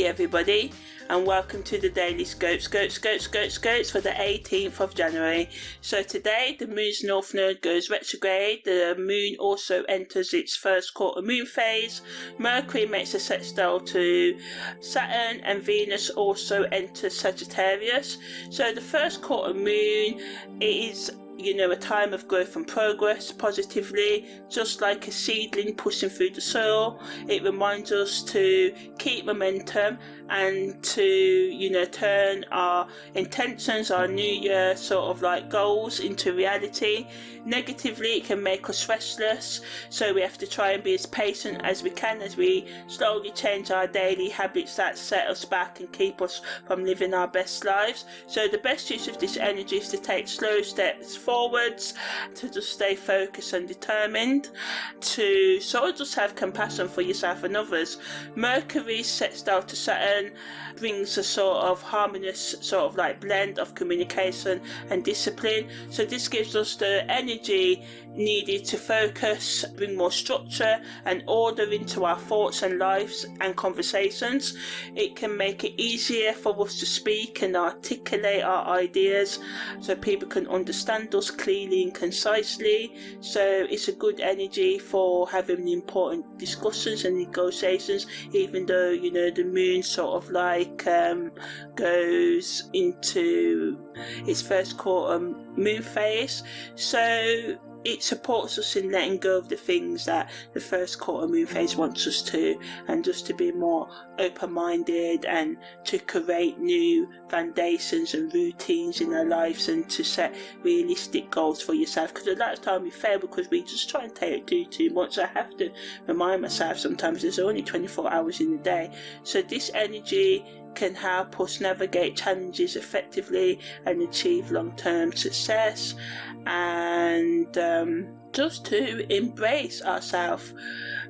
everybody, and welcome to the Daily Scopes for the 18th of January. So today the moon's north node goes retrograde, the moon also enters its first quarter moon phase, Mercury makes a sextile to Saturn, and Venus also enters Sagittarius. So the first quarter moon is a time of growth and progress positively, just like a seedling pushing through the soil. It reminds us to keep momentum and to turn our intentions, our new year sort of like goals into reality. Negatively, it can make us restless, so we have to try and be as patient as we can as we slowly change our daily habits that set us back and keep us from living our best lives. So the best use of this energy is to take slow steps forwards, to just stay focused and determined, to sort of just have compassion for yourself and others. Mercury's sextile to Saturn brings a sort of harmonious sort of like blend of communication and discipline. So this gives us the energy needed to focus, bring more structure and order into our thoughts and lives and conversations. It can make it easier for us to speak and articulate our ideas so people can understand us clearly and concisely. So it's a good energy for having important discussions and negotiations, even though the moon sort of like goes into its first quarter moon phase. So it supports us in letting go of the things that the first quarter moon phase wants us to, and just to be more open-minded and to create new foundations and routines in our lives, and to set realistic goals for yourself, because a lot of time we fail because we just try and do too much. I have to remind myself sometimes there's only 24 hours in the day. So this energy can help us navigate challenges effectively and achieve long-term success, and just to embrace ourselves.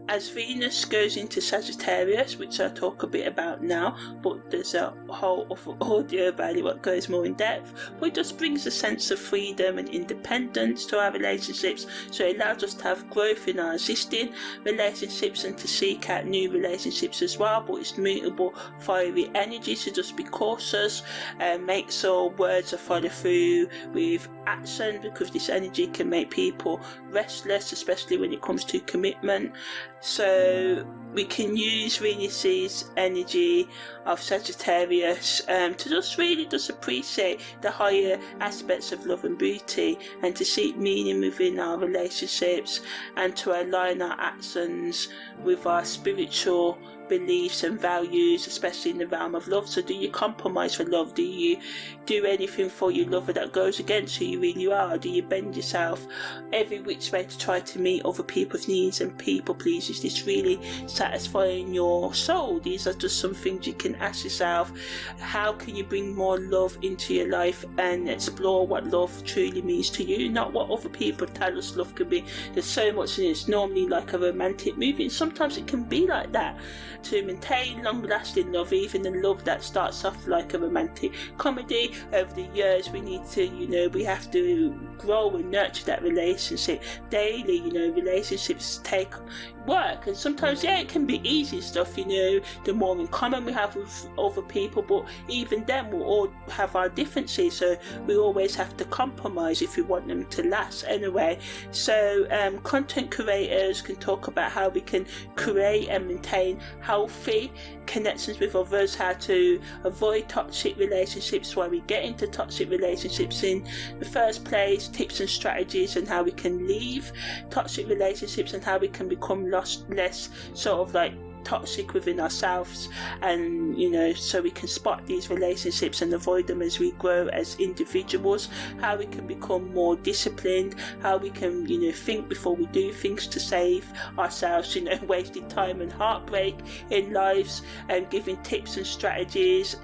As Venus goes into Sagittarius, which I'll talk a bit about now, but there's a whole audio about it what goes more in depth, but it just brings a sense of freedom and independence to our relationships. So it allows us to have growth in our existing relationships and to seek out new relationships as well. But it's mutable, fiery energy, so just be cautious and make sure words are followed through with action, because this energy can make people restless, especially when it comes to commitment. So we can use Venus's energy of Sagittarius to just really just appreciate the higher aspects of love and beauty, and to seek meaning within our relationships, and to align our actions with our spiritual beliefs and values, especially in the realm of love. So do you compromise for love? Do you do anything for your lover that goes against who you really are? Do you bend yourself every which way to try to meet other people's needs and people please? Is this really satisfying your soul? These are just some things you can ask yourself. How can you bring more love into your life and explore what love truly means to you, not what other people tell us love can be? There's so much in it. It's normally like a romantic movie, and sometimes it can be like that. To maintain long-lasting love, even the love that starts off like a romantic comedy, over the years we need to, we have to grow and nurture that relationship daily. Relationships take work, and sometimes it can be easy stuff, the more in common we have with other people, but even then we'll all have our differences, so we always have to compromise if we want them to last anyway. So content creators can talk about how we can create and maintain healthy connections with others, how to avoid toxic relationships, why we get into toxic relationships in the first place, tips and strategies, and how we can leave toxic relationships, and how we can become less sort of like toxic within ourselves, and so we can spot these relationships and avoid them as we grow as individuals, how we can become more disciplined, how we can think before we do things to save ourselves wasted time and heartbreak in lives, and giving tips and strategies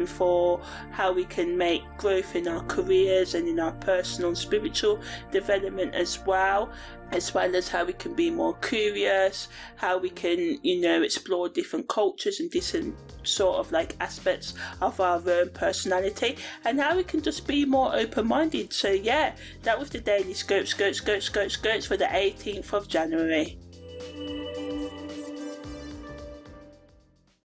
for how we can make growth in our careers and in our personal and spiritual development as well as how we can be more curious, how we can, explore different cultures and different sort of like aspects of our own personality, and how we can just be more open-minded. So yeah, that was the Daily Scopes for the 18th of January.